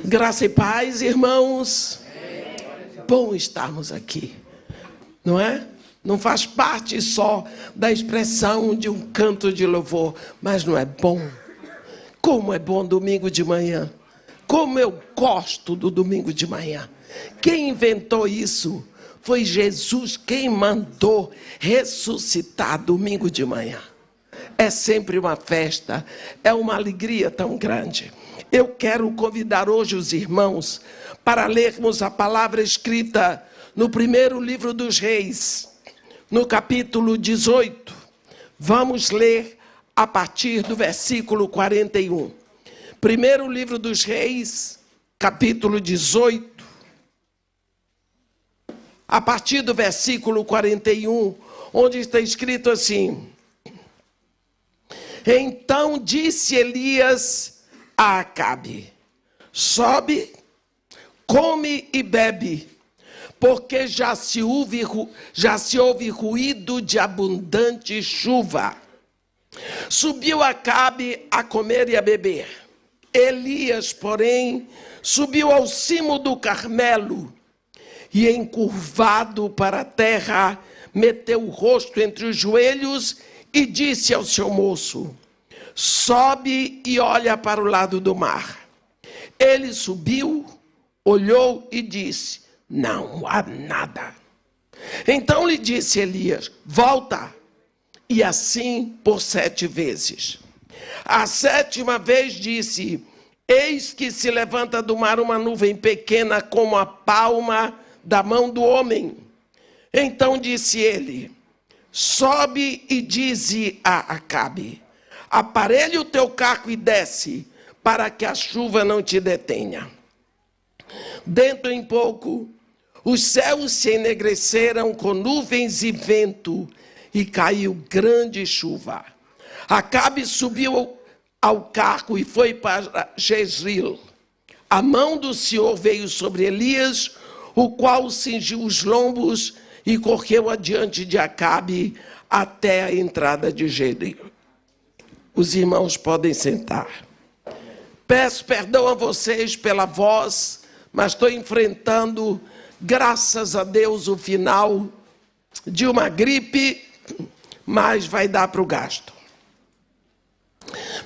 Graça e paz, irmãos. Bom estarmos aqui, não é? Não faz parte só da expressão de um canto de louvor, mas não é bom? Como é bom domingo de manhã. Como eu gosto do domingo de manhã. Quem inventou isso foi Jesus, quem mandou ressuscitar domingo de manhã. É sempre uma festa, é uma alegria tão grande. Eu quero convidar hoje os irmãos para lermos a palavra escrita no primeiro livro dos Reis, no capítulo 18. Vamos ler a partir do versículo 41. Primeiro livro dos Reis, capítulo 18. A partir do versículo 41, onde está escrito assim: Então disse Elias a Acabe: sobe, come e bebe, porque já se ouve ruído de abundante chuva. Subiu Acabe a comer e a beber. Elias, porém, subiu ao cimo do Carmelo e, encurvado para a terra, meteu o rosto entre os joelhos e disse ao seu moço: sobe e olha para o lado do mar. Ele subiu, olhou e disse: não há nada. Então lhe disse Elias: volta. E assim por 7 vezes. A 7ª vez disse: eis que se levanta do mar uma nuvem pequena como a palma da mão do homem. Então disse ele: sobe e dize a Acabe: aparelha o teu carro e desce, para que a chuva não te detenha. Dentro em pouco, os céus se enegreceram com nuvens e vento, e caiu grande chuva. Acabe subiu ao carro e foi para Jezreel. A mão do Senhor veio sobre Elias, o qual cingiu os lombos e correu adiante de Acabe até a entrada de Jezreel. Os irmãos podem sentar. Peço perdão a vocês pela voz, mas estou enfrentando, graças a Deus, o final de uma gripe, mas vai dar para o gasto.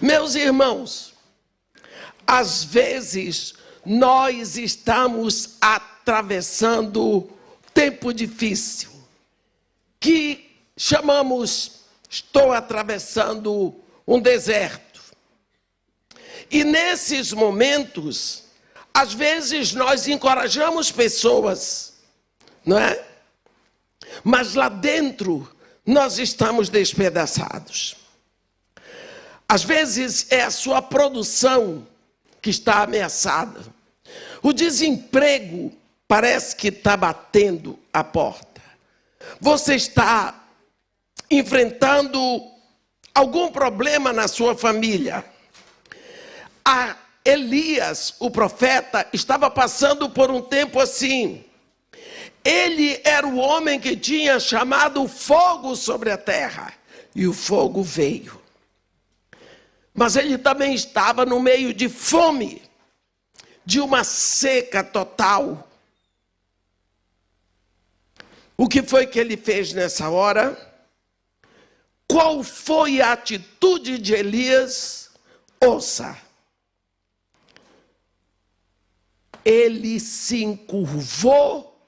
Meus irmãos, às vezes nós estamos atravessando tempo difícil, que chamamos, estou atravessando um deserto. E nesses momentos, às vezes nós encorajamos pessoas, não é? Mas lá dentro nós estamos despedaçados. Às vezes é a sua produção que está ameaçada. O desemprego parece que está batendo a porta. Você está enfrentando algum problema na sua família. Elias, o profeta, estava passando por um tempo assim. Ele era o homem que tinha chamado fogo sobre a terra. E o fogo veio. Mas ele também estava no meio de fome, de uma seca total. O que foi que ele fez nessa hora? Qual foi a atitude de Elias? Ouça. Ele se encurvou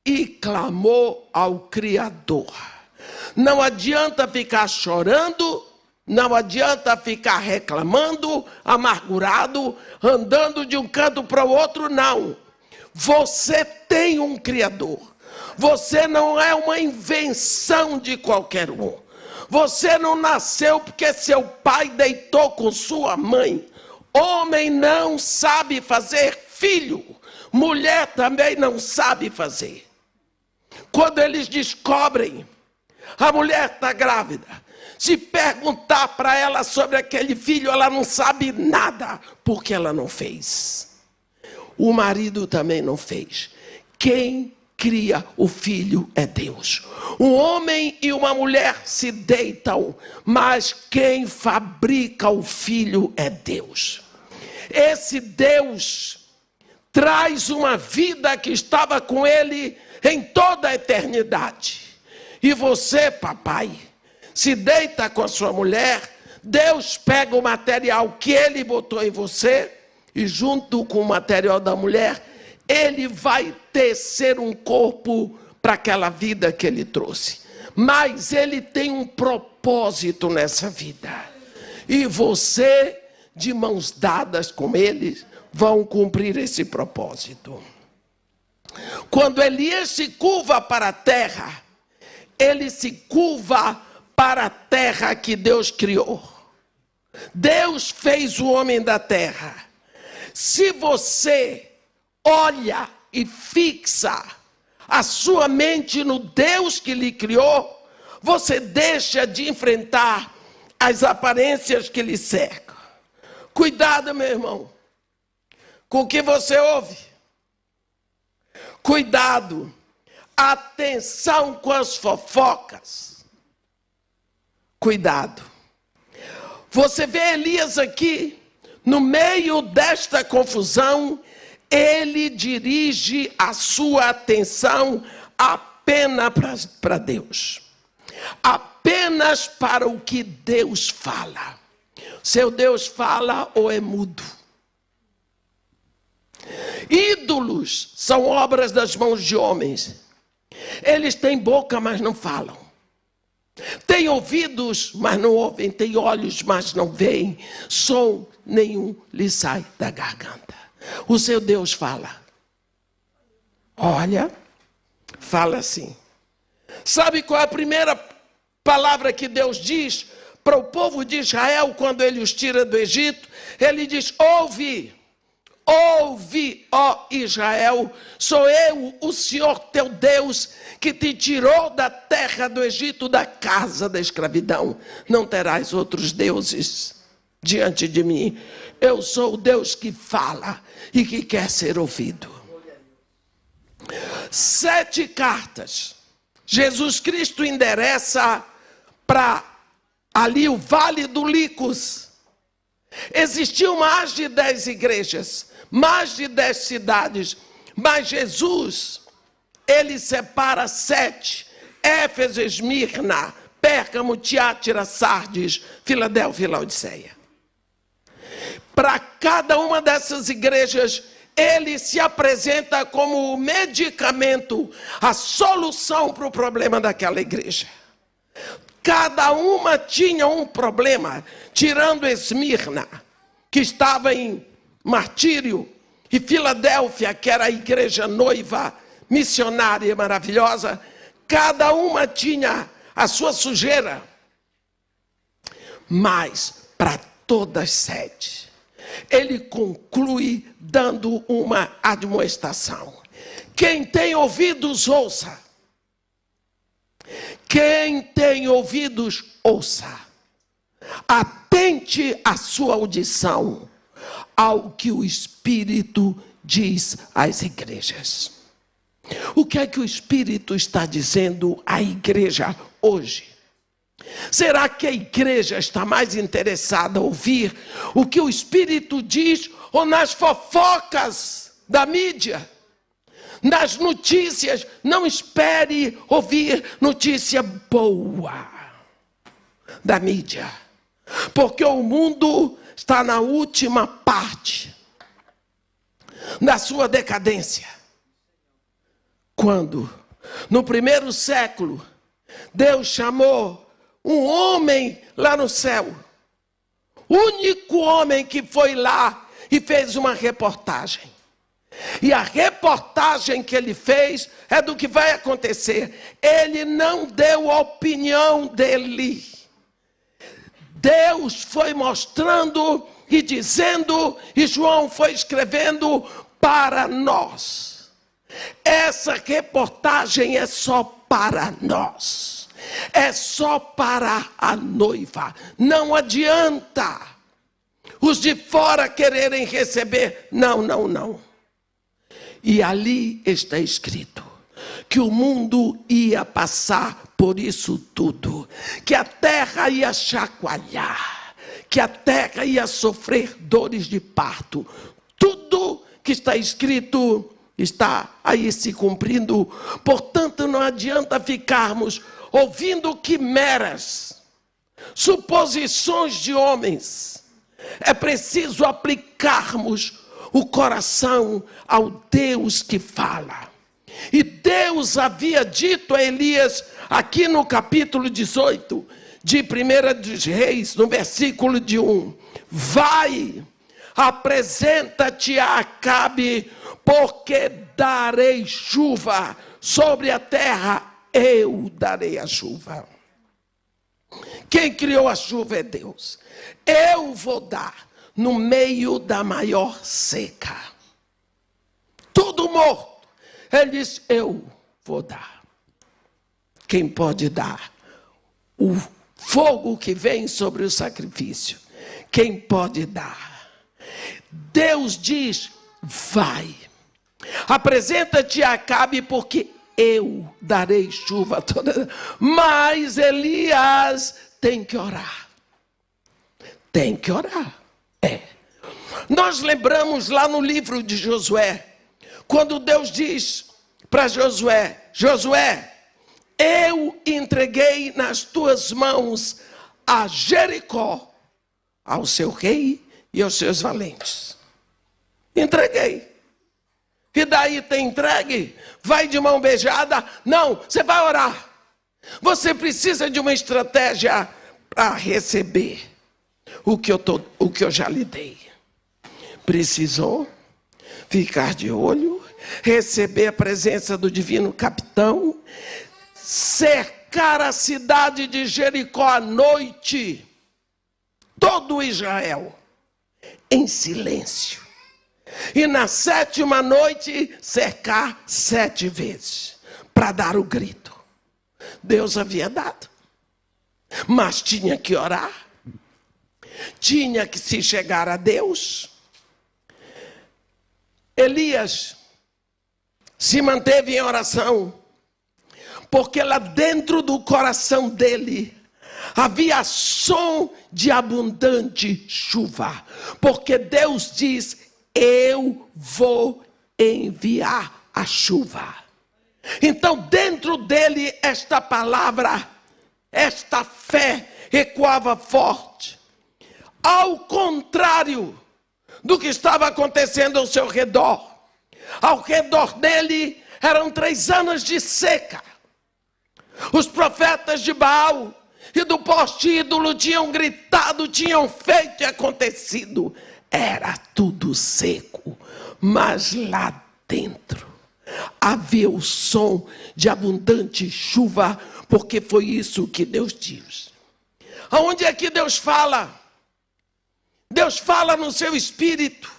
e clamou ao Criador. Não adianta ficar chorando, não adianta ficar reclamando, amargurado, andando de um canto para o outro, não. Você tem um Criador. Você não é uma invenção de qualquer um. Você não nasceu porque seu pai deitou com sua mãe. Homem não sabe fazer filho. Mulher também não sabe fazer. Quando eles descobrem, a mulher está grávida. Se perguntar para ela sobre aquele filho, ela não sabe nada, porque ela não fez. O marido também não fez. Quem cria o filho é Deus. Um homem e uma mulher se deitam, mas quem fabrica o filho é Deus. Esse Deus traz uma vida que estava com ele em toda a eternidade. E você, papai, se deita com a sua mulher, Deus pega o material que ele botou em você, e junto com o material da mulher, ele vai tecer um corpo para aquela vida que ele trouxe. Mas ele tem um propósito nessa vida. E você, de mãos dadas com ele, vão cumprir esse propósito. Quando Elias se curva para a terra, ele se curva para a terra que Deus criou. Deus fez o homem da terra. Se você olha e fixa a sua mente no Deus que lhe criou, você deixa de enfrentar as aparências que lhe cercam. Cuidado, meu irmão, com o que você ouve. Cuidado, atenção com as fofocas. Cuidado. Você vê Elias aqui, no meio desta confusão, ele dirige a sua atenção apenas para Deus. Apenas para o que Deus fala. Seu Deus fala ou é mudo? Ídolos são obras das mãos de homens. Eles têm boca, mas não falam. Têm ouvidos, mas não ouvem. Têm olhos, mas não veem. Som nenhum lhe sai da garganta. O seu Deus fala. Olha, fala assim. Sabe qual é a primeira palavra que Deus diz para o povo de Israel quando ele os tira do Egito? Ele diz: ouve. Ouve, ó Israel, sou eu, o Senhor teu Deus, que te tirou da terra do Egito, da casa da escravidão. Não terás outros deuses diante de mim. Eu sou o Deus que fala e que quer ser ouvido. 7 cartas. Jesus Cristo endereça para ali o Vale do Licos. Existiam mais de 10 igrejas, mais de 10 cidades, mas Jesus, ele separa 7, Éfeso, Esmirna, Pérgamo, Tiátira, Sardes, Filadélfia e Laodiceia. Para cada uma dessas igrejas, ele se apresenta como o medicamento, a solução para o problema daquela igreja. Cada uma tinha um problema, tirando Esmirna, que estava em martírio, e Filadélfia, que era a igreja noiva, missionária maravilhosa, cada uma tinha a sua sujeira. Mas, para todas 7, ele conclui dando uma admoestação. Quem tem ouvidos, ouça. Quem tem ouvidos, ouça. Atente a sua audição ao que o Espírito diz às igrejas. O que é que o Espírito está dizendo à igreja hoje? Será que a igreja está mais interessada a ouvir o que o Espírito diz ou nas fofocas da mídia? Nas notícias? Não espere ouvir notícia boa da mídia, porque o mundo está na última parte da sua decadência. Quando, no primeiro século, Deus chamou um homem lá no céu, único homem que foi lá e fez uma reportagem. E a reportagem que ele fez é do que vai acontecer. Ele não deu a opinião dele. Deus foi mostrando e dizendo, e João foi escrevendo para nós. Essa reportagem é só para nós. É só para a noiva. Não adianta os de fora quererem receber. Não, não, não. E ali está escrito que o mundo ia passar por isso tudo, que a terra ia chacoalhar, que a terra ia sofrer dores de parto. Tudo que está escrito está aí se cumprindo. Portanto, não adianta ficarmos ouvindo quimeras, suposições de homens. É preciso aplicarmos o coração ao Deus que fala. E Deus havia dito a Elias, aqui no capítulo 18 de 1 dos Reis, no versículo de 1, vai, apresenta-te a Acabe, porque darei chuva sobre a terra, eu darei a chuva. Quem criou a chuva é Deus. Eu vou dar no meio da maior seca. Tudo morto. Ele diz, eu vou dar. Quem pode dar? O fogo que vem sobre o sacrifício. Quem pode dar? Deus diz, vai. Apresenta-te a Acabe, porque eu darei chuva toda. Mas Elias tem que orar. Tem que orar. Nós lembramos lá no livro de Josué, quando Deus diz para Josué, Josué, eu entreguei nas tuas mãos a Jericó, ao seu rei e aos seus valentes. Entreguei. E daí tem entregue? Vai de mão beijada? Não, você vai orar. Você precisa de uma estratégia para receber o que eu já lhe dei. Precisou ficar de olho, receber a presença do divino capitão, cercar a cidade de Jericó à noite, todo Israel, em silêncio. E na 7ª noite, cercar 7 vezes, para dar o grito. Deus havia dado, mas tinha que orar, tinha que se chegar a Deus. Elias se manteve em oração, porque lá dentro do coração dele havia som de abundante chuva, porque Deus diz, eu vou enviar a chuva. Então dentro dele esta palavra, esta fé ecoava forte, ao contrário do que estava acontecendo ao seu redor. Ao redor dele eram 3 anos de seca. Os profetas de Baal e do poste ídolo tinham gritado, tinham feito e acontecido. Era tudo seco, mas lá dentro havia o som de abundante chuva, porque foi isso que Deus diz. Aonde é que Deus fala? Deus fala no seu espírito.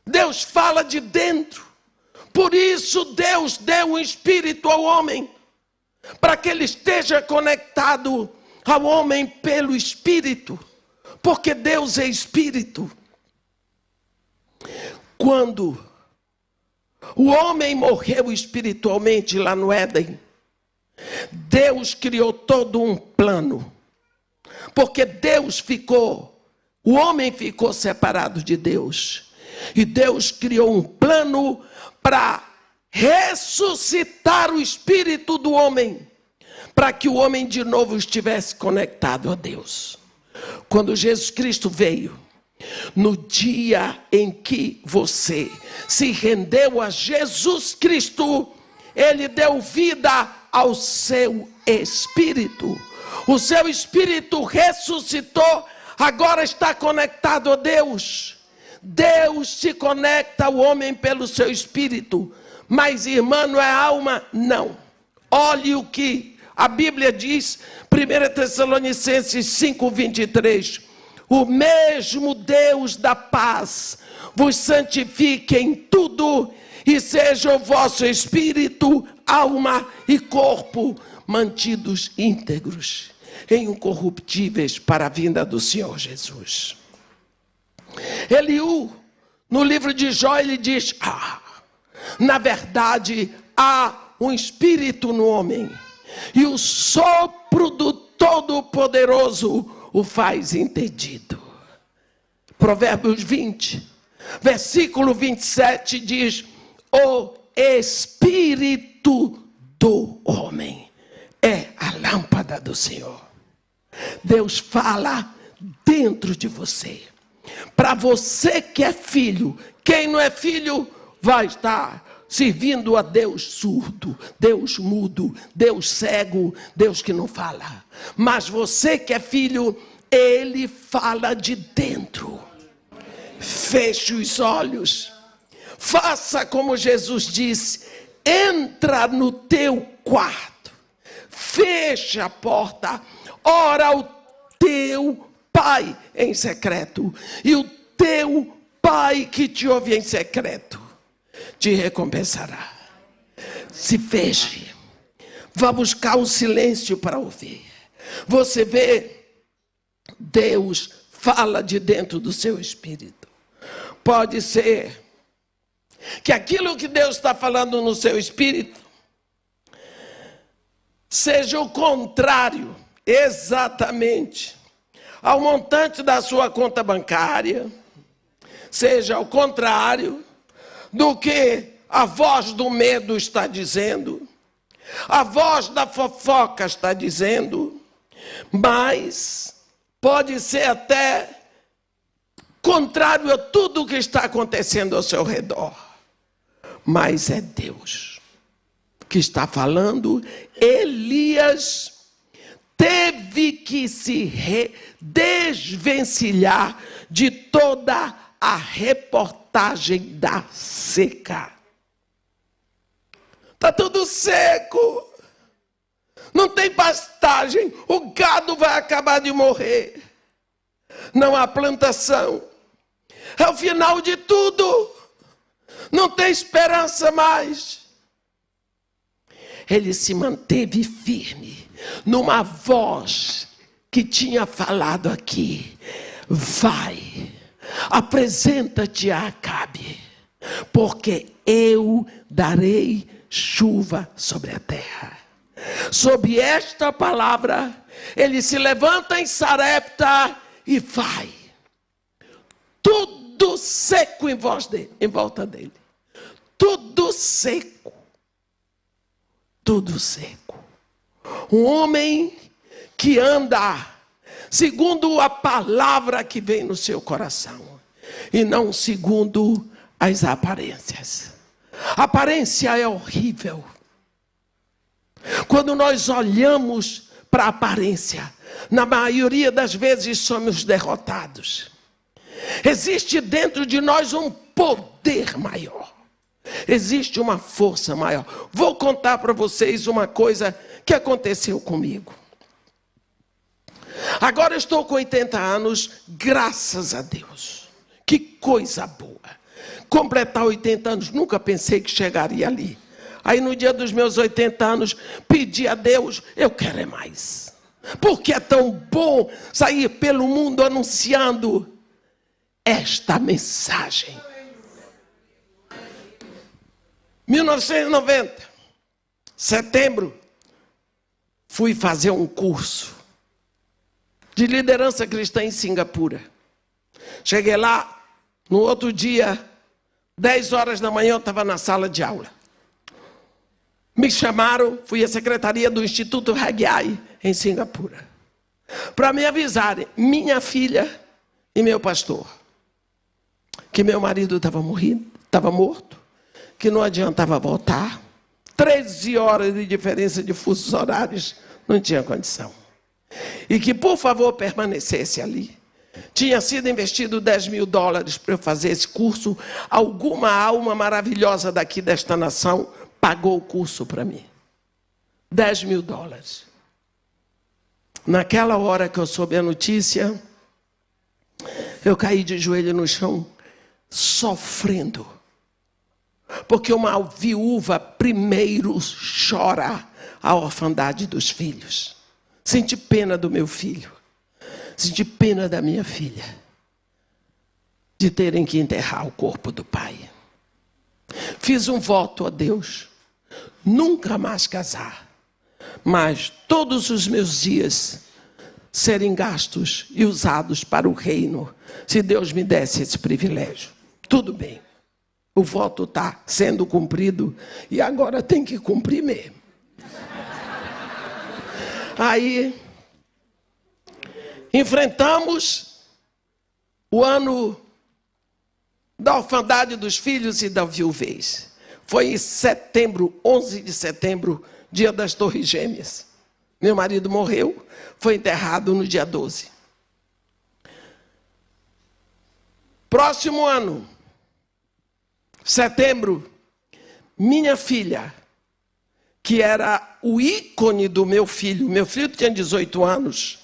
Deus fala de dentro. Por isso Deus deu um espírito ao homem, para que ele esteja conectado ao homem pelo espírito, porque Deus é espírito. Quando o homem morreu espiritualmente lá no Éden, Deus criou todo um plano, porque o homem ficou separado de Deus. E Deus criou um plano para ressuscitar o espírito do homem, para que o homem de novo estivesse conectado a Deus. Quando Jesus Cristo veio, no dia em que você se rendeu a Jesus Cristo, Ele deu vida ao seu espírito. O seu espírito ressuscitou, agora está conectado a Deus. Deus se conecta ao homem pelo seu espírito. Mas, irmã, não é alma? Não. Olhe o que a Bíblia diz, 1 Tessalonicenses 5:23. O mesmo Deus da paz vos santifique em tudo, e seja o vosso espírito, alma e corpo mantidos íntegros, incorruptíveis para a vinda do Senhor Jesus. Eliú, no livro de Jó, ele diz, na verdade, há um espírito no homem, e o sopro do Todo-Poderoso o faz entendido. Provérbios 20, Versículo 27 diz: o Espírito do homem é a lâmpada do Senhor. Deus fala dentro de você. Para você que é filho, quem não é filho vai estar servindo a Deus surdo, Deus mudo, Deus cego, Deus que não fala. Mas você que é filho, Ele fala de dentro. Feche os olhos. Faça como Jesus disse: entra no teu quarto, fecha a porta, ora ao teu Pai em secreto, e o teu Pai que te ouve em secreto te recompensará. Se feche, vá buscar o silêncio para ouvir. Você vê, Deus fala de dentro do seu espírito. Pode ser que aquilo que Deus está falando no seu espírito seja o contrário, exatamente, ao montante da sua conta bancária, seja ao contrário do que a voz do medo está dizendo, a voz da fofoca está dizendo, mas pode ser até contrário a tudo o que está acontecendo ao seu redor. Mas é Deus que está falando. Elias teve que se desvencilhar de toda a reportagem da seca. Está tudo seco, não tem pastagem, o gado vai acabar de morrer, não há plantação, é o final de tudo, não tem esperança mais. Ele se manteve firme numa voz que tinha falado aqui: vai, apresenta-te a Acabe, porque eu darei chuva sobre a terra. Sob esta palavra, ele se levanta em Sarepta e vai. Tudo seco em volta dele. Tudo seco. Tudo seco. Um homem que anda segundo a palavra que vem no seu coração e não segundo as aparências. A aparência é horrível. Quando nós olhamos para a aparência, na maioria das vezes somos derrotados. Existe dentro de nós um poder maior. Existe uma força maior. Vou contar para vocês uma coisa que aconteceu comigo. Agora estou com 80 anos, graças a Deus. Que coisa boa. Completar 80 anos, nunca pensei que chegaria ali. Aí no dia dos meus 80 anos, pedi a Deus: eu quero é mais. Porque é tão bom sair pelo mundo anunciando esta mensagem. 1990, setembro, fui fazer um curso de liderança cristã em Singapura. Cheguei lá, no outro dia, 10 horas da manhã, eu estava na sala de aula. Me chamaram, fui à secretaria do Instituto Hagyai, em Singapura, para me avisarem, minha filha e meu pastor, que meu marido estava morto, que não adiantava voltar, 13 horas de diferença de fusos horários, não tinha condição. E que, por favor, permanecesse ali. Tinha sido investido $10.000 para eu fazer esse curso. Alguma alma maravilhosa daqui desta nação pagou o curso para mim. $10.000. Naquela hora que eu soube a notícia, eu caí de joelho no chão, sofrendo. Porque uma viúva primeiro chora a orfandade dos filhos. Senti pena do meu filho. Senti pena da minha filha. De terem que enterrar o corpo do pai. Fiz um voto a Deus. Nunca mais casar. Mas todos os meus dias serem gastos e usados para o reino. Se Deus me desse esse privilégio. tudo bem. O voto está sendo cumprido e agora tem que cumprir mesmo. Aí, enfrentamos o ano da orfandade dos filhos e da viuvez. Foi em setembro, 11 de setembro, dia das Torres Gêmeas. Meu marido morreu, foi enterrado no dia 12. Próximo ano, setembro, minha filha, que era o ícone do meu filho tinha 18 anos,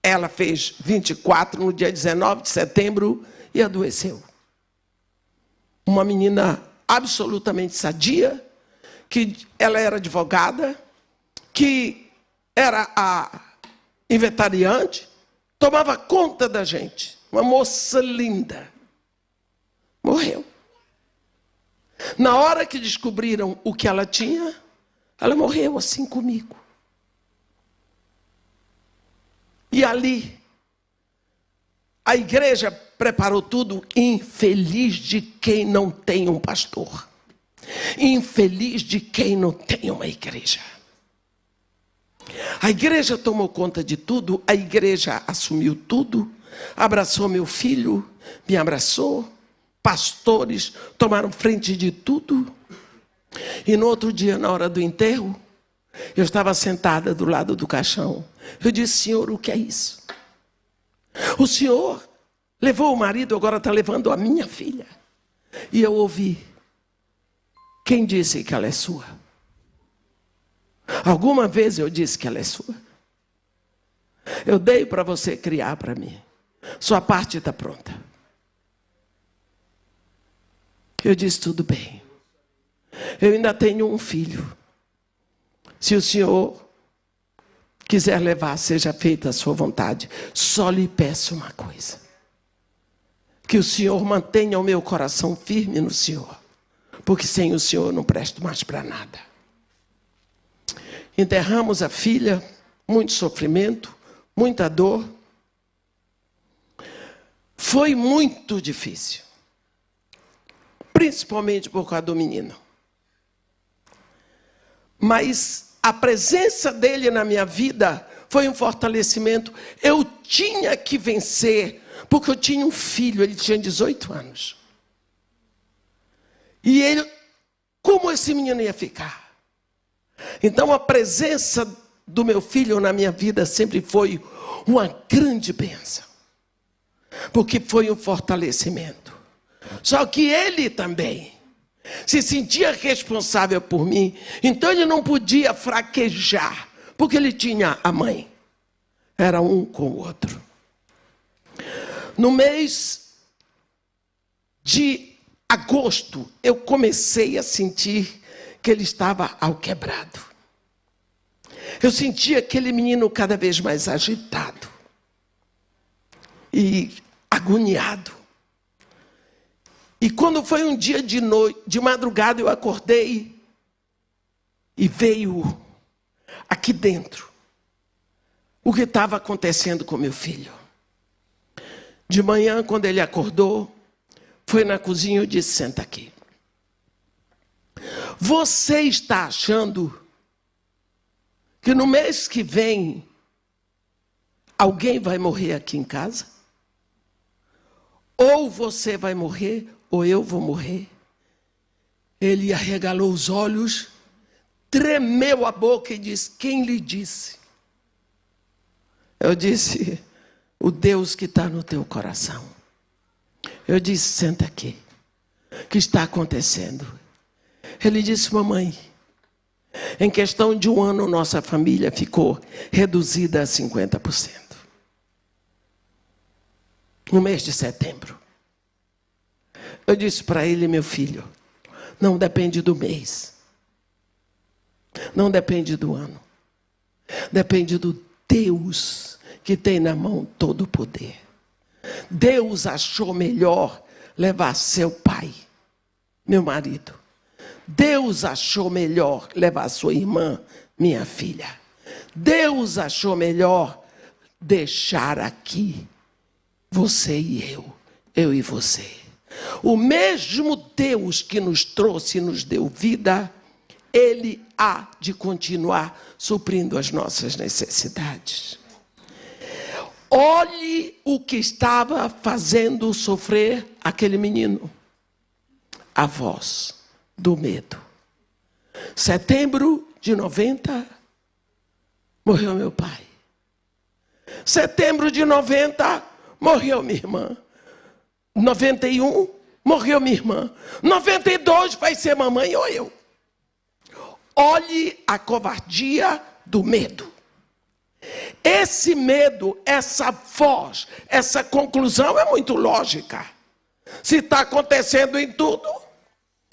ela fez 24 no dia 19 de setembro e adoeceu. Uma menina absolutamente sadia, que ela era advogada, que era a inventariante, tomava conta da gente. Uma moça linda. Morreu. Na hora que descobriram o que ela tinha, ela morreu assim comigo. E ali, a igreja preparou tudo. Infeliz de quem não tem um pastor. Infeliz de quem não tem uma igreja. A igreja tomou conta de tudo, a igreja assumiu tudo, abraçou meu filho, me abraçou, pastores tomaram frente de tudo. E no outro dia, na hora do enterro, eu estava sentada do lado do caixão. Eu disse: Senhor, o que é isso? O Senhor levou o marido, agora está levando a minha filha. E eu ouvi: quem disse que ela é sua? Alguma vez eu disse que ela é sua? Eu dei para você criar para mim. Sua parte está pronta. Eu disse: tudo bem. Eu ainda tenho um filho. Se o Senhor quiser levar, seja feita a sua vontade. Só lhe peço uma coisa: que o Senhor mantenha o meu coração firme no Senhor. Porque sem o Senhor eu não presto mais para nada. Enterramos a filha, muito sofrimento, muita dor. Foi muito difícil. Principalmente por causa do menino. Mas a presença dele na minha vida foi um fortalecimento. Eu tinha que vencer, porque eu tinha um filho, ele tinha 18 anos. E ele, como esse menino ia ficar? Então a presença do meu filho na minha vida sempre foi uma grande bênção. Porque foi um fortalecimento. Só que ele também se sentia responsável por mim. Então ele não podia fraquejar, porque ele tinha a mãe. Era um com o outro. No mês de agosto, eu comecei a sentir que ele estava ao quebrado. Eu sentia aquele menino cada vez mais agitado e agoniado. E quando foi um dia de noite, de madrugada, eu acordei e veio aqui dentro o que estava acontecendo com meu filho. De manhã, quando ele acordou, foi na cozinha e disse: senta aqui. Você está achando que no mês que vem alguém vai morrer aqui em casa? Ou você vai morrer, ou eu vou morrer. Ele arregalou os olhos, tremeu a boca e disse: quem lhe disse? Eu disse: o Deus que está no teu coração. Eu disse: senta aqui. O que está acontecendo? Ele disse: mamãe, em questão de um ano nossa família ficou reduzida a 50%. No mês de setembro. Eu disse para ele: meu filho, não depende do mês. Não depende do ano. Depende do Deus que tem na mão todo o poder. Deus achou melhor levar seu pai, meu marido. Deus achou melhor levar sua irmã, minha filha. Deus achou melhor deixar aqui você e eu e você. O mesmo Deus que nos trouxe e nos deu vida, Ele há de continuar suprindo as nossas necessidades. Olhe o que estava fazendo sofrer aquele menino. A voz do medo. Setembro de 90, morreu meu pai. Setembro de 90, morreu minha irmã. 91, morreu minha irmã. 92 vai ser mamãe ou eu. Olhe a covardia do medo. Esse medo, essa voz, essa conclusão é muito lógica. Se está acontecendo em tudo,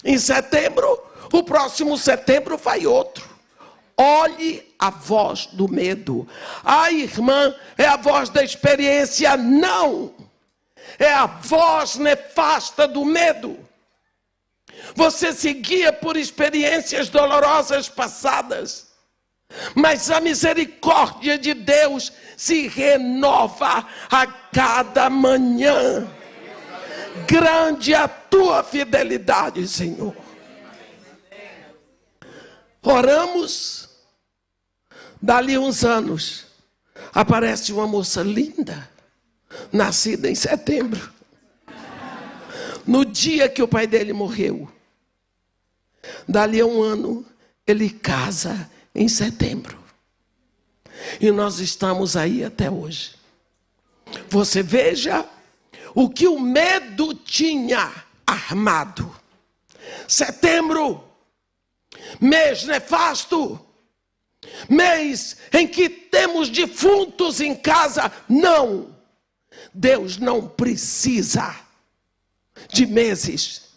em setembro, o próximo setembro vai outro. Olhe a voz do medo. A irmã é a voz da experiência? Não. É a voz nefasta do medo. Você se guia por experiências dolorosas passadas, mas a misericórdia de Deus se renova a cada manhã. Grande a tua fidelidade, Senhor. Oramos, dali uns anos, aparece uma moça linda, nascida em setembro, no dia que o pai dele morreu. Dali a um ano, ele casa em setembro. E nós estamos aí até hoje. Você veja o que o medo tinha armado. Setembro, mês nefasto, mês em que temos defuntos em casa. Não, Deus não precisa de meses.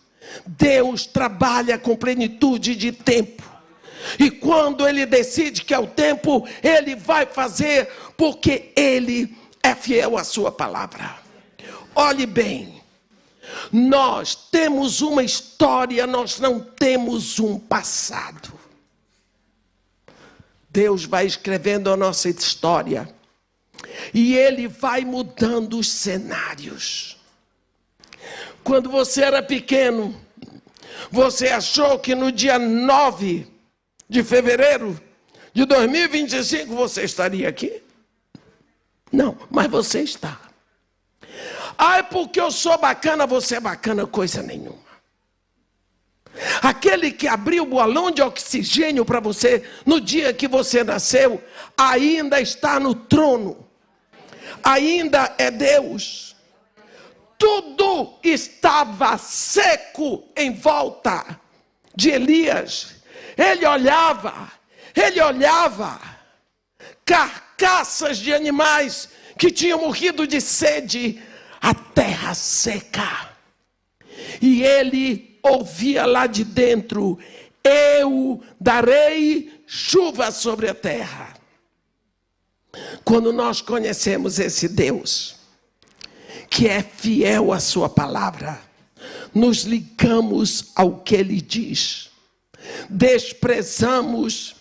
Deus trabalha com plenitude de tempo. E quando Ele decide que é o tempo, Ele vai fazer, porque Ele é fiel à sua palavra. Olhe bem, nós temos uma história, nós não temos um passado. Deus vai escrevendo a nossa história e Ele vai mudando os cenários. Quando você era pequeno, você achou que no dia 9 de fevereiro de 2025 você estaria aqui? Não, mas você está. Ah, é porque eu sou bacana, você é bacana, coisa nenhuma. Aquele que abriu o balão de oxigênio para você no dia que você nasceu, ainda está no trono. Ainda é Deus. Tudo estava seco em volta de Elias. Ele olhava carcaças de animais que tinham morrido de sede, a terra seca. E ele ouvia lá de dentro: eu darei chuva sobre a terra. Quando nós conhecemos esse Deus, que é fiel à sua palavra, nos ligamos ao que Ele diz. Desprezamos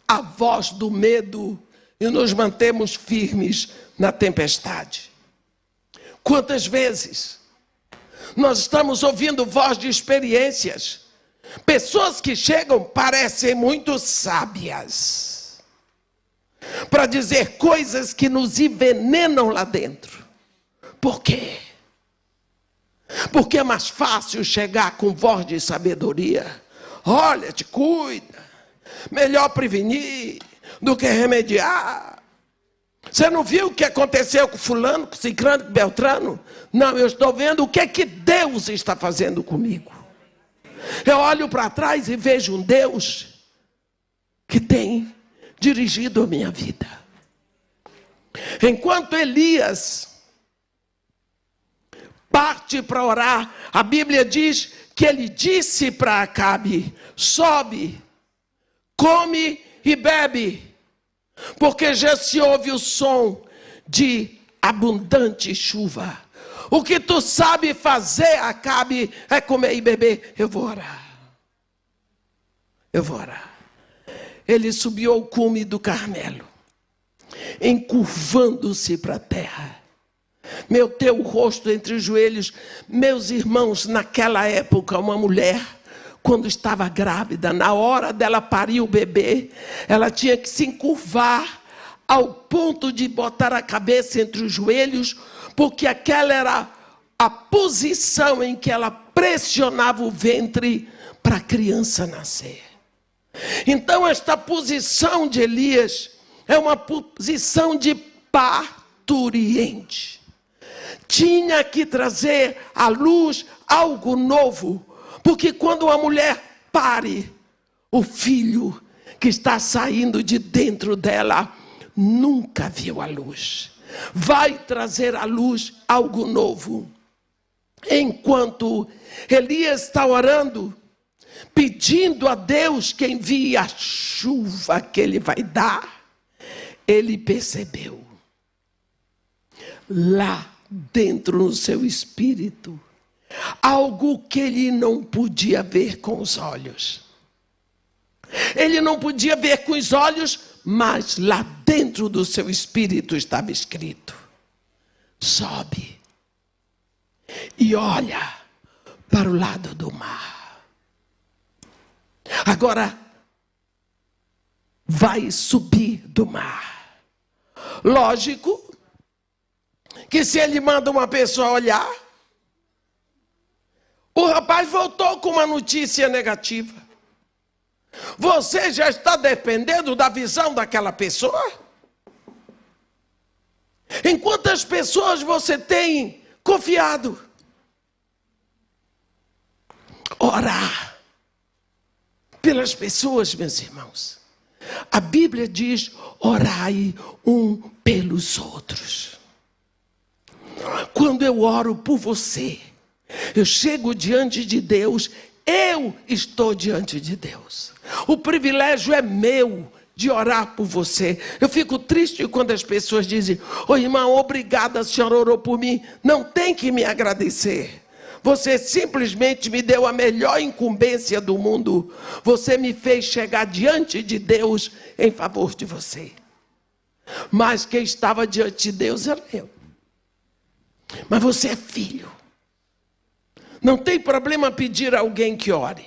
a voz do medo e nos mantemos firmes na tempestade. Quantas vezes nós estamos ouvindo voz de experiências, pessoas que chegam parecem muito sábias, para dizer coisas que nos envenenam lá dentro. Por quê? Porque é mais fácil chegar com voz de sabedoria. Olha, te cuida. Melhor prevenir do que remediar. Você não viu o que aconteceu com fulano, com ciclano, com beltrano? Não, eu estou vendo o que é que Deus está fazendo comigo. Eu olho para trás e vejo um Deus que tem dirigido a minha vida. Enquanto Elias parte para orar, a Bíblia diz que ele disse para Acabe: sobe, come e bebe, porque já se ouve o som de abundante chuva. O que tu sabe fazer, Acabe, é comer e beber. Eu vou orar. Ele subiu ao cume do Carmelo, encurvando-se para a terra. Meteu o rosto entre os joelhos. Meus irmãos, naquela época, uma mulher, quando estava grávida, na hora dela parir o bebê, ela tinha que se encurvar ao ponto de botar a cabeça entre os joelhos, porque aquela era a posição em que ela pressionava o ventre para a criança nascer. Então, esta posição de Elias é uma posição de parturiente. Tinha que trazer à luz algo novo, porque quando uma mulher pare, o filho que está saindo de dentro dela nunca viu a luz. Vai trazer à luz algo novo. Enquanto Elias está orando, pedindo a Deus que envie a chuva que ele vai dar, ele percebeu, lá dentro no seu espírito, algo que ele não podia ver com os olhos. Ele não podia ver com os olhos, mas lá dentro do seu espírito estava escrito: sobe e olha para o lado do mar. Agora, vai subir do mar. Lógico que se ele manda uma pessoa olhar, o rapaz voltou com uma notícia negativa. Você já está dependendo da visão daquela pessoa? Em quantas pessoas você tem confiado? Orar pelas pessoas, meus irmãos. A Bíblia diz: orai um pelos outros. Quando eu oro por você, eu chego diante de Deus, eu estou diante de Deus. O privilégio é meu de orar por você. Eu fico triste quando as pessoas dizem: ô irmão, obrigada, a senhora orou por mim. Não tem que me agradecer. Você simplesmente me deu a melhor incumbência do mundo. Você me fez chegar diante de Deus em favor de você. Mas quem estava diante de Deus era eu. Mas você é filho. Não tem problema pedir a alguém que ore.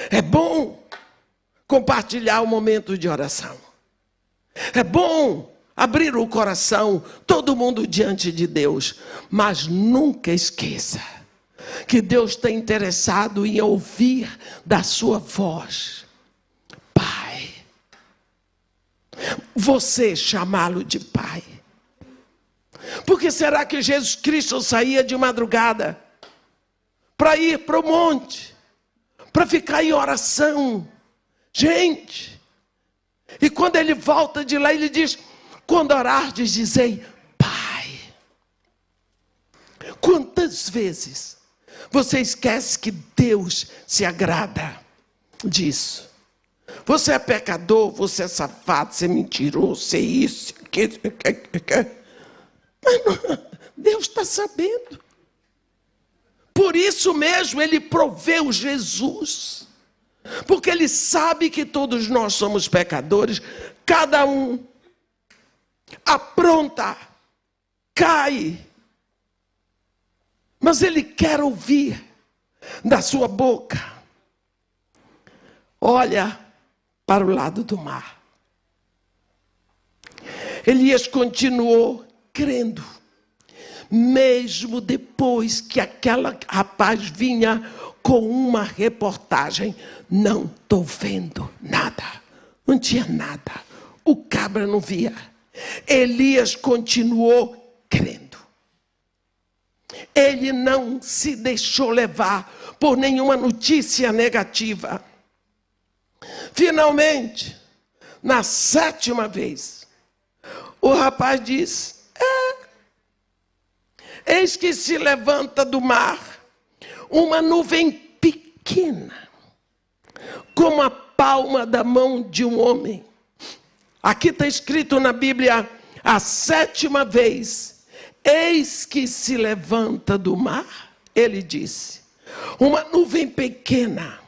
É bom compartilhar o momento de oração. É bom abrir o coração, todo mundo diante de Deus. Mas nunca esqueça que Deus está interessado em ouvir da sua voz. Pai. Você chamá-lo de Pai. Por que será que Jesus Cristo saía de madrugada para ir para o monte, para ficar em oração? Gente, e quando ele volta de lá, ele diz: quando orardes, dizei Pai. Quantas vezes você esquece que Deus se agrada disso? Você é pecador, você é safado, você é mentiroso, você é isso, mas não, Deus está sabendo. Por isso mesmo ele proveu Jesus. Porque ele sabe que todos nós somos pecadores. Cada um apronta, cai. Mas ele quer ouvir da sua boca: olha para o lado do mar. Elias continuou crendo, mesmo depois que aquela rapaz vinha com uma reportagem: não estou vendo nada. Não tinha nada. O cabra não via. Elias continuou crendo. Ele não se deixou levar por nenhuma notícia negativa. Finalmente, na 7ª vez, o rapaz diz: eis que se levanta do mar uma nuvem pequena, como a palma da mão de um homem. Aqui está escrito na Bíblia, a 7ª vez, eis que se levanta do mar, ele disse, uma nuvem pequena,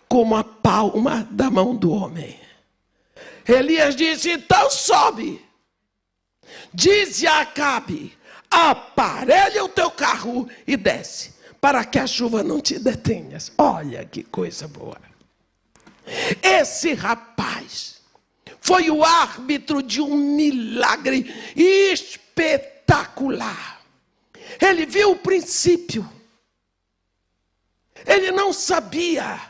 como a palma da mão do homem. Elias disse: então sobe, dize a Acabe, aparelha o teu carro e desce, para que a chuva não te detenha. Olha que coisa boa. Esse rapaz foi o árbitro de um milagre espetacular. Ele viu o princípio. Ele não sabia,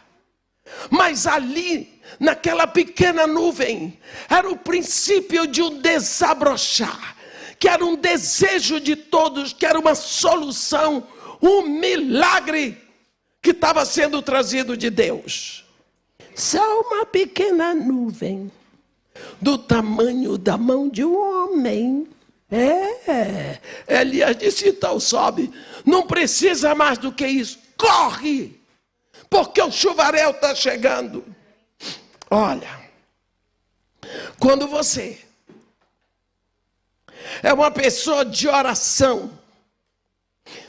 mas ali, naquela pequena nuvem, era o princípio de um desabrochar, que era um desejo de todos, que era uma solução, um milagre que estava sendo trazido de Deus. Só uma pequena nuvem, do tamanho da mão de um homem. Elias disse, então sobe, não precisa mais do que isso, corre, porque o chuvaréu está chegando. Olha, quando você é uma pessoa de oração,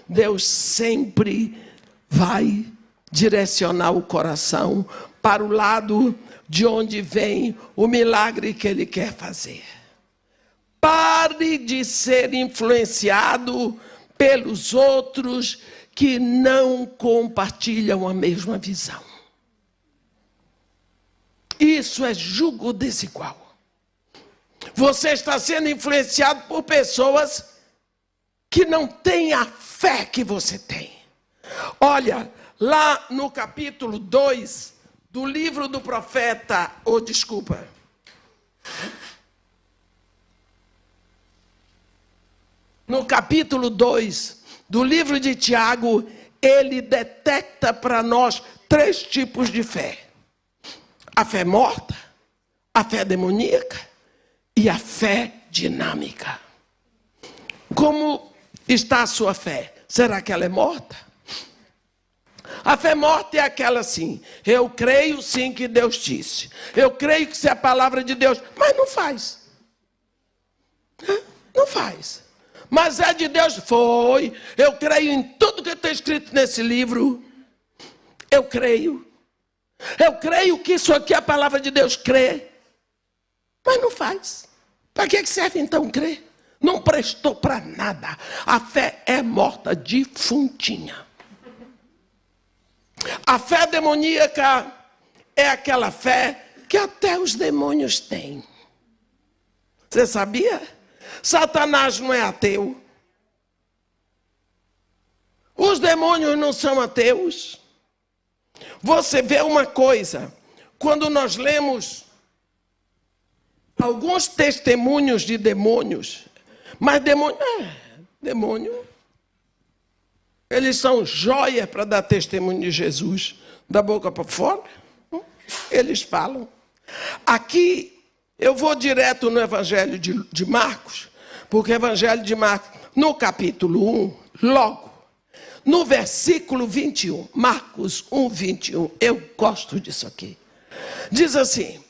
Deus sempre vai direcionar o coração para o lado de onde vem o milagre que Ele quer fazer. Pare de ser influenciado pelos outros que não compartilham a mesma visão. Isso é jugo desigual. Você está sendo influenciado por pessoas que não têm a fé que você tem. Olha, lá no capítulo 2 do livro do profeta, no capítulo 2 do livro de Tiago, ele detecta para nós 3 tipos de fé. A fé morta, a fé demoníaca e a fé dinâmica. Como está a sua fé? Será que ela é morta? A fé morta é aquela assim, eu creio sim que Deus disse, eu creio que isso é a palavra de Deus, mas não faz. Não faz. Mas é de Deus, foi, eu creio em tudo que está escrito nesse livro, eu creio que isso aqui é a palavra de Deus, crê, mas não faz. Para que serve então crer? Não prestou para nada, a fé é morta, defuntinha. A fé demoníaca é aquela fé que até os demônios têm. Você sabia? Satanás não é ateu. Os demônios não são ateus. Você vê uma coisa, quando nós lemos alguns testemunhos de demônios, mas demônio, eles são joia para dar testemunho de Jesus, da boca para fora, eles falam. Aqui, eu vou direto no Evangelho de Marcos, porque o Evangelho de Marcos, no capítulo 1, logo, no versículo 21, Marcos 1, 21, eu gosto disso aqui. Diz assim,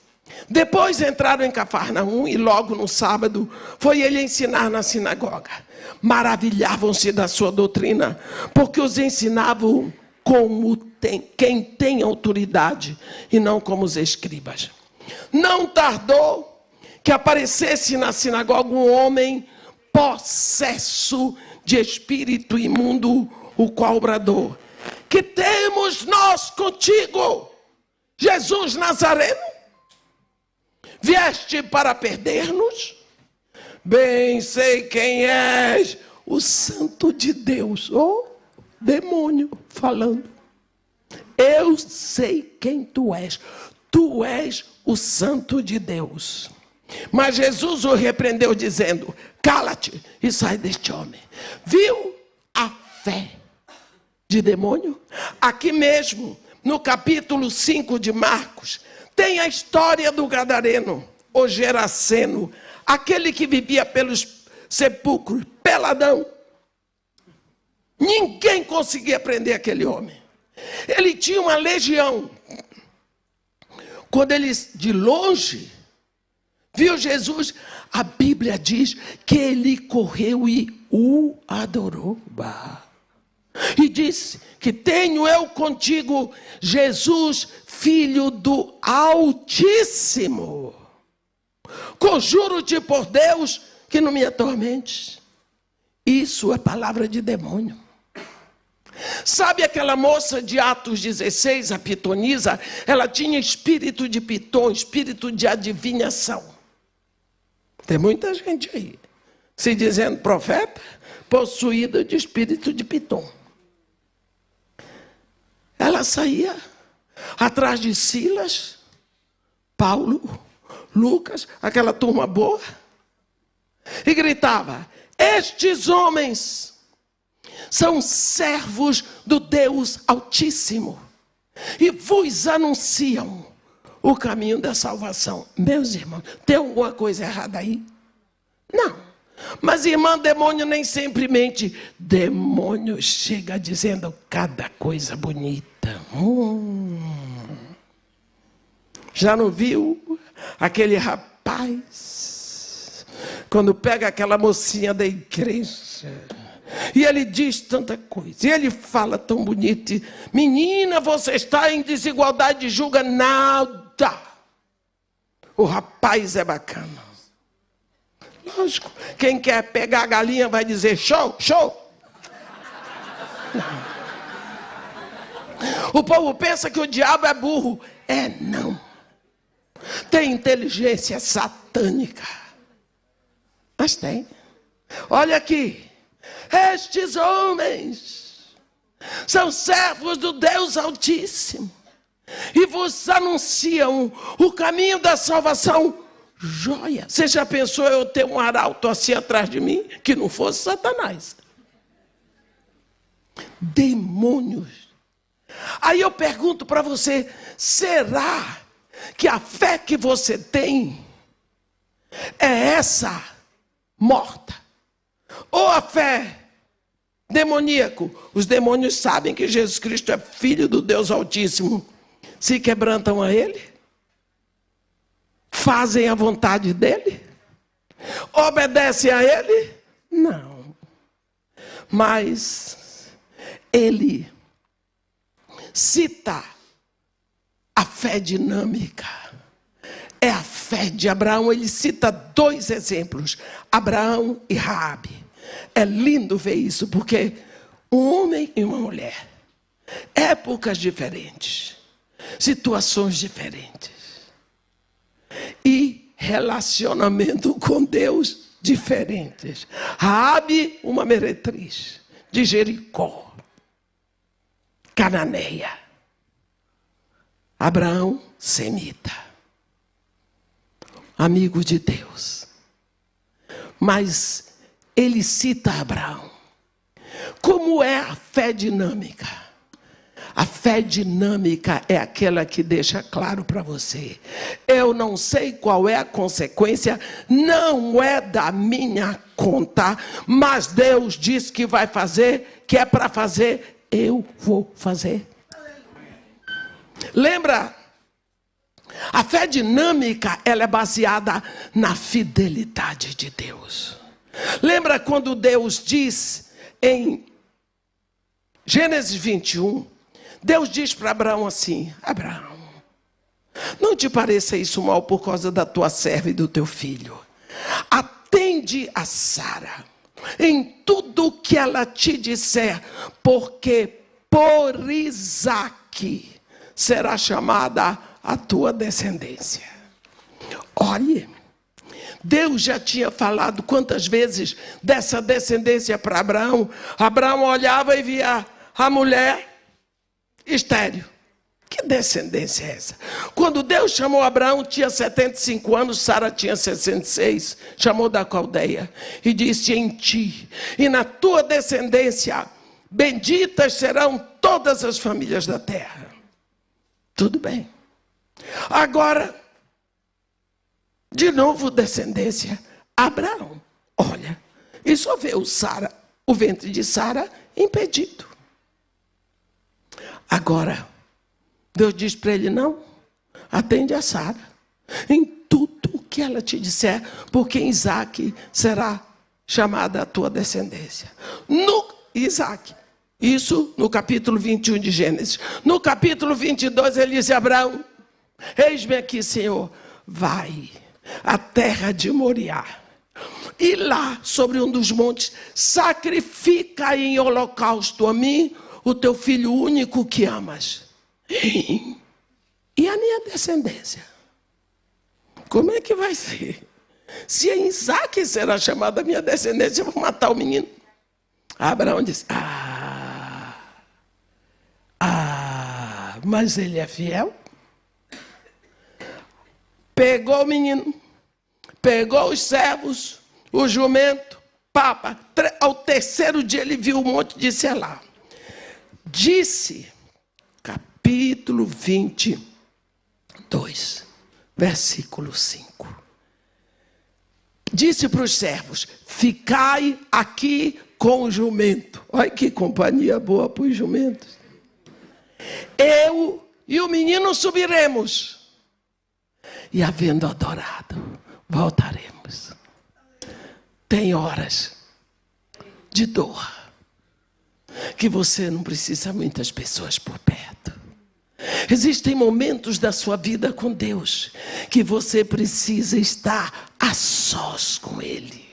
depois entraram em Cafarnaum e logo no sábado foi ele ensinar na sinagoga. Maravilhavam-se da sua doutrina, porque os ensinavam como quem tem autoridade e não como os escribas. Não tardou que aparecesse na sinagoga um homem possesso de espírito imundo, o qual bradou, que temos nós contigo, Jesus Nazareno? Vieste para perder-nos? Bem sei quem és, o Santo de Deus. Demônio falando. Eu sei quem tu és. Tu és o Santo de Deus. Mas Jesus o repreendeu dizendo, cala-te e sai deste homem. Viu a fé de demônio? Aqui mesmo, no capítulo 5 de Marcos, tem a história do gadareno, o Geraseno, aquele que vivia pelos sepulcros, peladão. Ninguém conseguia prender aquele homem. Ele tinha uma legião. Quando ele, de longe, viu Jesus, a Bíblia diz que ele correu e o adorou. E disse que tenho eu contigo, Jesus, Filho do Altíssimo. Conjuro-te por Deus que não me atormentes. Isso é palavra de demônio. Sabe aquela moça de Atos 16, a pitonisa? Ela tinha espírito de piton, espírito de adivinhação. Tem muita gente aí, se dizendo profeta, possuída de espírito de piton. Ela saía atrás de Silas, Paulo, Lucas, aquela turma boa, e gritava: estes homens são servos do Deus Altíssimo e vos anunciam o caminho da salvação. Meus irmãos, tem alguma coisa errada aí? Não. Mas, irmã, demônio nem sempre mente. Demônio chega dizendo cada coisa bonita. Já não viu aquele rapaz, quando pega aquela mocinha da igreja, e ele diz tanta coisa, e ele fala tão bonito: menina, você está em desigualdade, julga nada. O rapaz é bacana. Lógico, quem quer pegar a galinha vai dizer show, show. Não. O povo pensa que o diabo é burro. É não. Tem inteligência satânica. Mas tem. Olha aqui. Estes homens são servos do Deus Altíssimo e vos anunciam o caminho da salvação. Joia. Você já pensou eu ter um arauto assim atrás de mim que não fosse Satanás? Demônios. Aí eu pergunto para você: será que a fé que você tem é essa morta? Ou a fé demoníaco? Os demônios sabem que Jesus Cristo é filho do Deus Altíssimo. Se quebrantam a Ele? Fazem a vontade dEle? Obedecem a Ele? Não. Mas Ele cita a fé dinâmica. É a fé de Abraão. Ele cita 2 exemplos: Abraão e Raabe. É lindo ver isso, porque um homem e uma mulher, épocas diferentes, situações diferentes, e relacionamento com Deus diferentes. Raabe, uma meretriz de Jericó, cananeia. Abraão, semita, amigo de Deus. Mas ele cita Abraão. Como é a fé dinâmica? A fé dinâmica é aquela que deixa claro para você: eu não sei qual é a consequência, não é da minha conta, mas Deus diz que vai fazer, que é para fazer, eu vou fazer. Lembra? A fé dinâmica, ela é baseada na fidelidade de Deus. Lembra quando Deus diz em Gênesis 21, Deus diz para Abraão assim: Abraão, não te pareça isso mal por causa da tua serva e do teu filho. Atende a Sara em tudo que ela te disser, porque por Isaque será chamada a tua descendência. Olhe, Deus já tinha falado quantas vezes dessa descendência para Abraão. Abraão olhava e via a mulher estéril. Que descendência é essa? Quando Deus chamou Abraão, tinha 75 anos, Sara tinha 66, chamou da Caldeia e disse: em ti e na tua descendência, benditas serão todas as famílias da terra. Tudo bem. Agora, de novo descendência, Abraão. Olha, e só vê o ventre de Sara impedido. Agora, Deus diz para ele: não, atende a Sara em tudo o que ela te disser, porque em Isaque será chamada a tua descendência. No Isaque, isso no capítulo 21 de Gênesis. No capítulo 22 ele diz a Abraão: eis-me aqui, Senhor, vai à terra de Moriá, E lá, sobre um dos montes, sacrifica em holocausto a mim o teu filho único que amas. E a minha descendência? Como é que vai ser? Se em Isaque será chamada a minha descendência, eu vou matar o menino. Abraão disse, mas ele é fiel. Pegou o menino, pegou os servos, o jumento, papa. Ao terceiro dia ele viu o monte de Selá. Disse, capítulo 22, versículo 5. Disse para os servos, ficai aqui com o jumento. Olha que companhia boa para os jumentos. Eu e o menino subiremos. E havendo adorado, voltaremos. Tem horas de dor que você não precisa muitas pessoas por perto. Existem momentos da sua vida com Deus que você precisa estar a sós com Ele.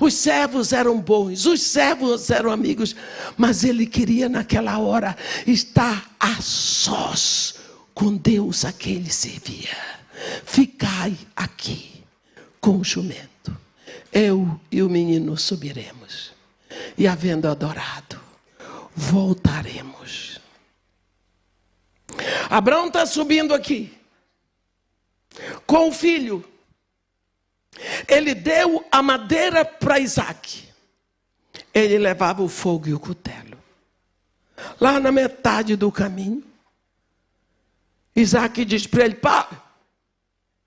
Os servos eram bons, os servos eram amigos, mas ele queria naquela hora estar a sós com Deus a quem ele servia. Ficai aqui com o jumento. Eu e o menino subiremos. E havendo adorado, voltaremos. Abraão está subindo aqui com o filho. Ele deu a madeira para Isaque. Ele levava o fogo e o cutelo. Lá na metade do caminho, Isaque diz para ele, pai,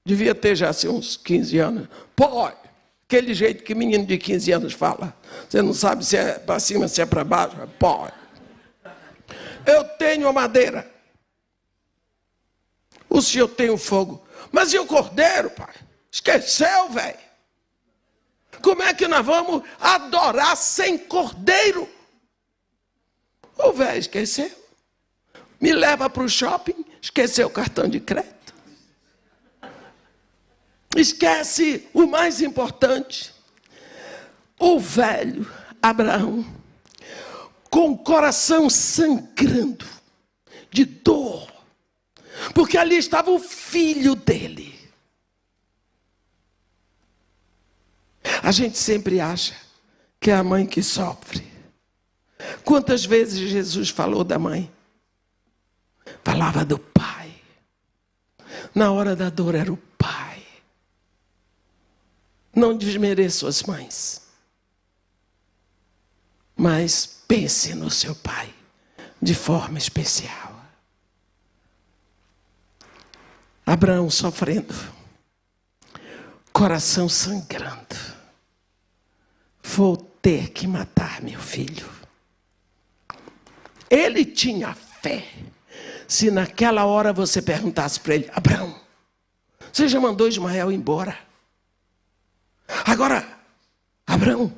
devia ter já assim, uns 15 anos. Pai, aquele jeito que menino de 15 anos fala. Você não sabe se é para cima, se é para baixo. Pai, eu tenho a madeira. O senhor tem o fogo. Mas e o cordeiro, pai? Esqueceu, velho? Como é que nós vamos adorar sem cordeiro? O velho esqueceu. Me leva para o shopping, esqueceu o cartão de crédito. Esquece o mais importante. O velho Abraão, com o coração sangrando de dor, porque ali estava o filho dele. A gente sempre acha que é a mãe que sofre. Quantas vezes Jesus falou da mãe? Falava do pai. Na hora da dor era o pai. Não desmereço as mães. Mas pense no seu pai de forma especial. Abraão sofrendo, coração sangrando. Vou ter que matar meu filho. Ele tinha fé. Se naquela hora você perguntasse para ele, Abraão, você já mandou Ismael embora? Agora, Abraão,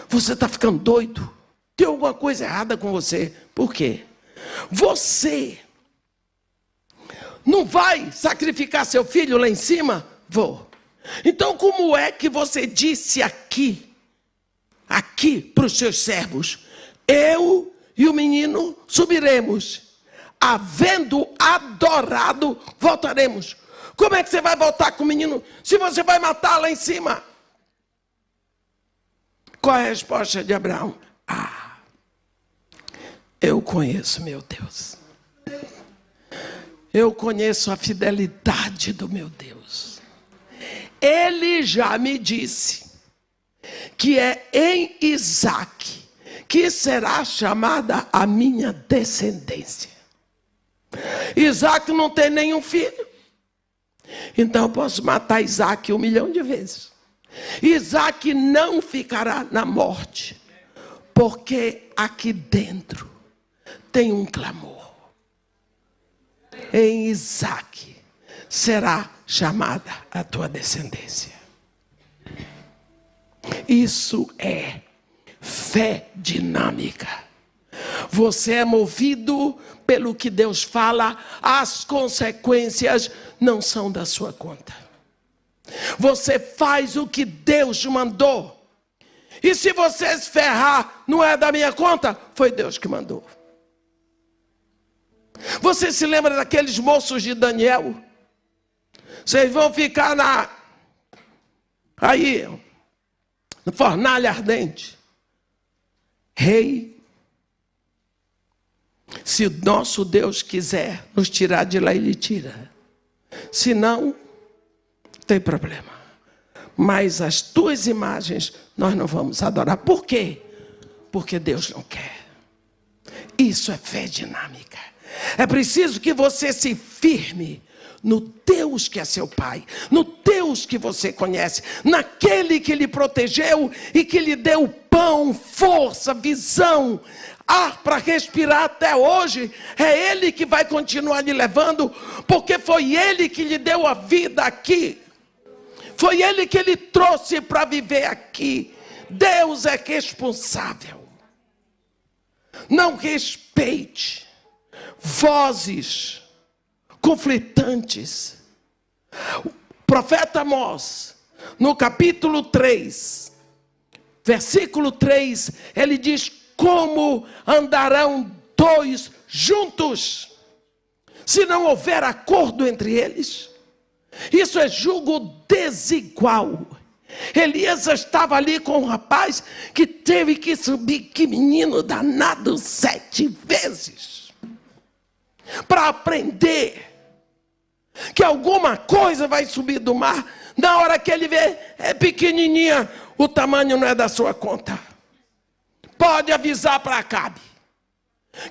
você está ficando doido? Tem alguma coisa errada com você? Por quê? Você não vai sacrificar seu filho lá em cima? Vou. Então como é que você disse aqui para os seus servos, eu e o menino subiremos, havendo adorado, voltaremos? Como é que você vai voltar com o menino se você vai matar lá em cima? Qual é a resposta de Abraão? Eu conheço meu Deus. Eu conheço a fidelidade do meu Deus. Ele já me disse que é em Isaque que será chamada a minha descendência. Isaque não tem nenhum filho. Então eu posso matar Isaque 1 milhão de vezes. Isaque não ficará na morte, porque aqui dentro tem um clamor. Em Isaque será chamada a tua descendência. Isso é fé dinâmica. Você é movido pelo que Deus fala, as consequências não são da sua conta. Você faz o que Deus mandou. E se você se ferrar, não é da minha conta, foi Deus que mandou. Você se lembra daqueles moços de Daniel? Vocês vão ficar aí, na fornalha ardente. Rei, se o nosso Deus quiser nos tirar de lá, Ele tira. Se não, não tem problema. Mas as tuas imagens nós não vamos adorar. Por quê? Porque Deus não quer. Isso é fé dinâmica. É preciso que você se firme no Deus que é seu Pai, no Deus que você conhece, naquele que lhe protegeu e que lhe deu pão, força, visão, ar para respirar até hoje. É Ele que vai continuar lhe levando, porque foi Ele que lhe deu a vida aqui. Foi Ele que lhe trouxe para viver aqui. Deus é responsável. Não respeite vozes conflitantes. O profeta Amós, no capítulo 3, versículo 3, ele diz: como andarão dois juntos, se não houver acordo entre eles? Isso é julgo desigual. Elias estava ali com um rapaz que teve que subir, que menino danado, 7 vezes, para aprender que alguma coisa vai subir do mar. Na hora que ele vê, é pequenininha, o tamanho não é da sua conta. Pode avisar para Acabe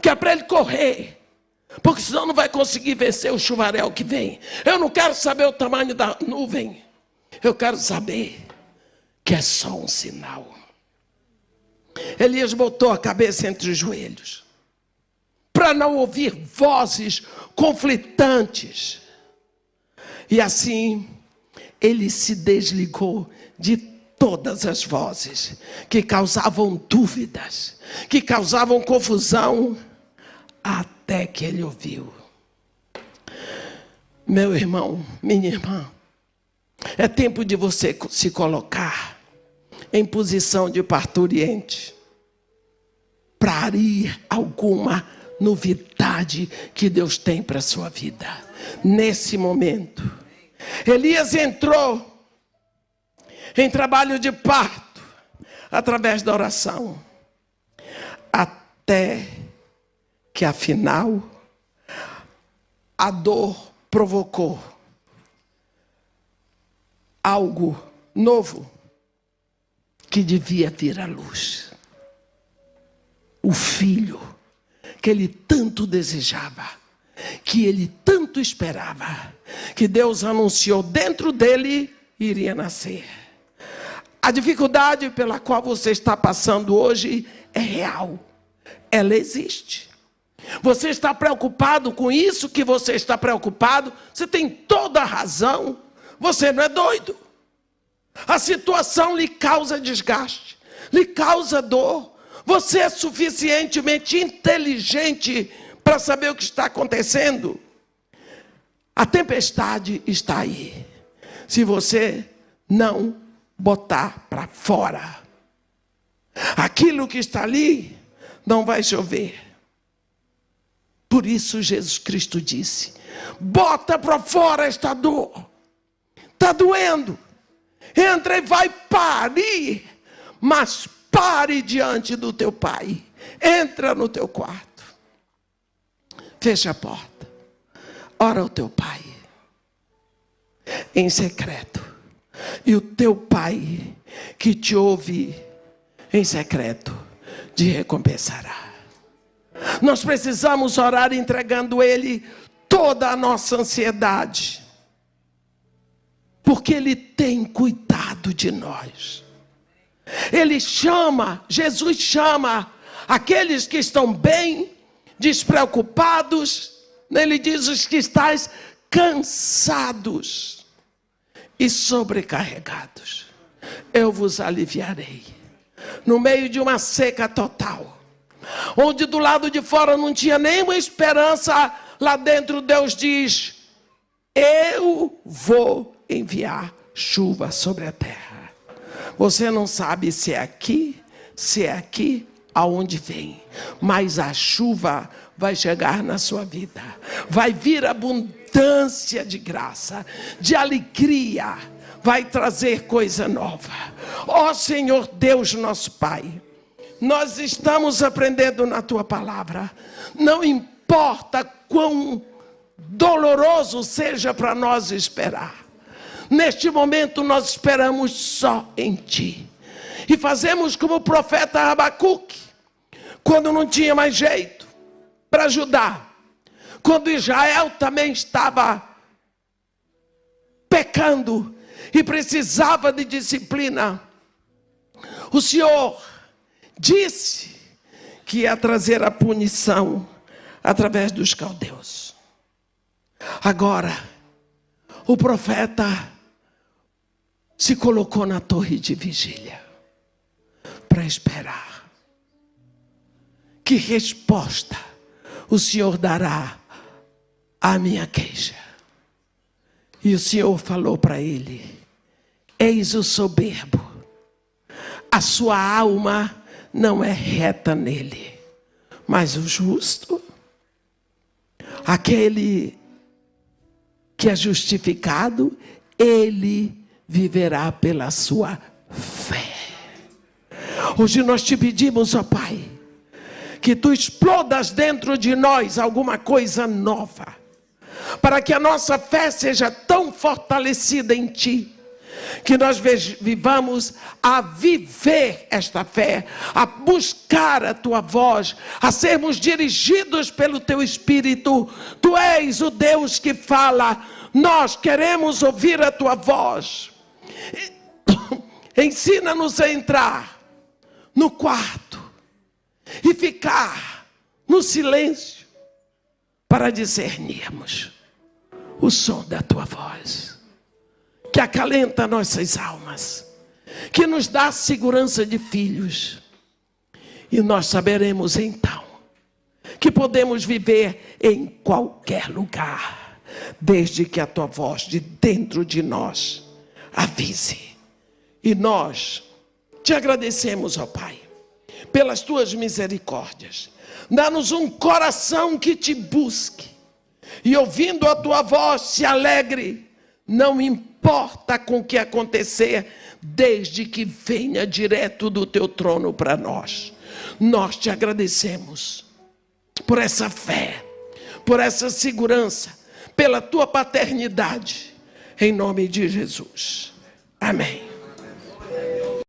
que é para ele correr, porque senão não vai conseguir vencer o chuvarel que vem. Eu não quero saber o tamanho da nuvem, eu quero saber que é só um sinal. Elias botou a cabeça entre os joelhos para não ouvir vozes conflitantes. E assim, ele se desligou de todas as vozes que causavam dúvidas, que causavam confusão, até que ele ouviu. Meu irmão, minha irmã, é tempo de você se colocar em posição de parturiente para arir alguma novidade que Deus tem para a sua vida. Nesse momento, Elias entrou em trabalho de parto através da oração, até que afinal a dor provocou algo novo que devia vir à luz. O filho que ele tanto desejava, que ele tanto esperava, que Deus anunciou dentro dele, iria nascer. A dificuldade pela qual você está passando hoje é real. Ela existe. Você está preocupado com isso que você está preocupado? Você tem toda a razão. Você não é doido. A situação lhe causa desgaste, lhe causa dor. Você é suficientemente inteligente para saber o que está acontecendo. A tempestade está aí. Se você não botar para fora aquilo que está ali, não vai chover. Por isso Jesus Cristo disse: bota para fora esta dor. Está doendo. Entra e vai parir. Mas pare diante do teu pai. Entra no teu quarto. Fecha a porta. Ora ao teu pai em secreto. E o teu pai que te ouve em secreto te recompensará. Nós precisamos orar entregando ele toda a nossa ansiedade, porque ele tem cuidado de nós. Ele chama, Jesus chama aqueles que estão bem, despreocupados. Ele diz: os que estáis cansados e sobrecarregados, eu vos aliviarei. No meio de uma seca total, onde do lado de fora não tinha nenhuma esperança, lá dentro Deus diz: eu vou enviar chuva sobre a terra. Você não sabe se é aqui, aonde vem, mas a chuva vai chegar na sua vida. Vai vir abundância de graça, de alegria, vai trazer coisa nova. Ó Senhor Deus nosso Pai, nós estamos aprendendo na Tua palavra. Não importa quão doloroso seja para nós esperar. Neste momento nós esperamos só em Ti. E fazemos como o profeta Abacuque, quando não tinha mais jeito para ajudar. Quando Israel também estava pecando e precisava de disciplina. O Senhor disse que ia trazer a punição através dos caldeus. Agora, o profeta se colocou na torre de vigília para esperar. Que resposta o Senhor dará à minha queixa? E o Senhor falou para ele: eis o soberbo, a sua alma não é reta nele, mas o justo, aquele que é justificado, ele viverá pela sua fé. Hoje nós te pedimos, ó Pai, que Tu explodas dentro de nós alguma coisa nova, para que a nossa fé seja tão fortalecida em Ti, que nós vivamos a viver esta fé, a buscar a Tua voz, a sermos dirigidos pelo Teu Espírito. Tu és o Deus que fala, nós queremos ouvir a Tua voz. Ensina-nos a entrar no quarto e ficar no silêncio para discernirmos o som da Tua voz, que acalenta nossas almas, que nos dá segurança de filhos. E nós saberemos então que podemos viver em qualquer lugar, desde que a Tua voz de dentro de nós avise. E nós te agradecemos, ó Pai, pelas Tuas misericórdias. Dá-nos um coração que Te busque, e ouvindo a Tua voz se alegre, não importa com o que acontecer, desde que venha direto do Teu trono para nós. Nós te agradecemos por essa fé, por essa segurança, pela Tua paternidade, em nome de Jesus. Amém.